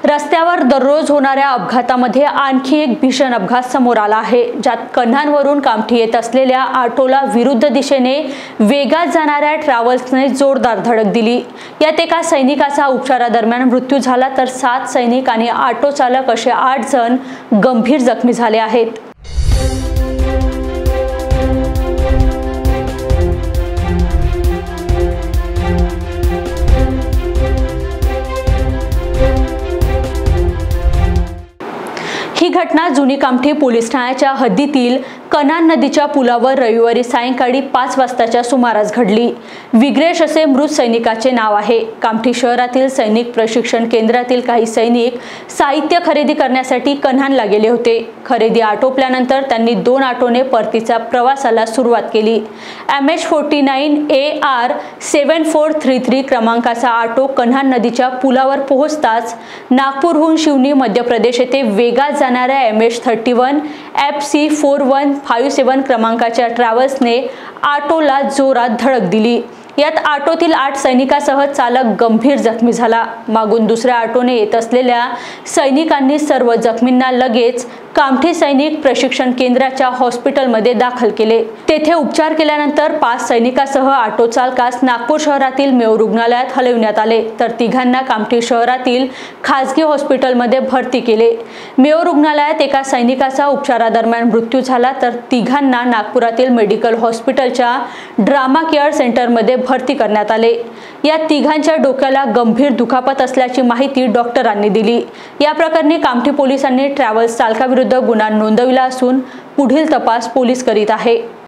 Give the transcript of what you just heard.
रस्त्यावर दररोज होणाऱ्या अपघातामध्ये आणखी एक भीषण अपघात समोर आला आहे, ज्यात कन्हानवरून कामठी येत असलेल्या ऑटोला विरुद्ध दिशेने वेगात जाणाऱ्या ट्रॅव्हल्सने जोरदार धडक दिली। यात एका सैनिकाचा उपचारादरम्यान मृत्यू झाला तर 7 सैनिक आणि ऑटो चालक असे 8 जण गंभीर जखमी झाले आहेत। ही घटना जुनी कामठी पोलीस ठाण्याच्या हद्दीतील कन्हान नदीच्या पुलावर रविवारी सायंकाळी 5 वाजताच्या सुमारास घडली। विग्रेश असे मृत सैनिकाचे नाव आहे। कामठी शहरातील सैनिक प्रशिक्षण केंद्रातील काही सैनिक साहित्य खरेदी करण्यासाठी कन्हानला गेले होते। खरेदी आटोपल्यानंतर त्यांनी 2 ऑटोने परतीचा प्रवासाला सुरुवात केली। MH49 AR 7433 क्रमांकाचा ऑटो कन्हान नदीच्या पुलावर पोहोचताच नागपूरहून शिवनी मध्य प्रदेश येथे वेगात जाणाऱ्या MH31 FC4157 क्रमांकाच्या ट्रॅव्हल्सने ऑटोला जोरात धडक दिली। यात ऑटोतील 8 सैनिकांसह चालक गंभीर जखमी झाला। मागून दुसऱ्या ऑटोने येत असलेल्या सैनिकांनी सर्व जखमींना लगेच कामठी सैनिक प्रशिक्षण केंद्राच्या हॉस्पिटलमध्ये दाखल केले। तेथे उपचार केल्यानंतर 5 सैनिकांसह ऑटो चालकास नागपूर शहरातील मेयो रुग्णालयात हलविण्यात आले तर तिघांना कामठी शहरातील खासगी हॉस्पिटलमध्ये भरती केले। मेयो रुग्णालयात एका सैनिकाचा उपचारादरम्यान मृत्यू झाला तर तिघांना नागपुरातील मेडिकल हॉस्पिटलच्या ड्रामा केअर सेंटरमध्ये भरती करण्यात आले। या तिघांच्या डोक्याला गंभीर दुखापत असल्याची माहिती डॉक्टरांनी दिली। या प्रकरणी कामठी पोलिसांनी ट्रॅव्हल्स चालकाविरुद्ध गुन्हा नोंदविला असून पुढील तपास पोलीस करीत आहे।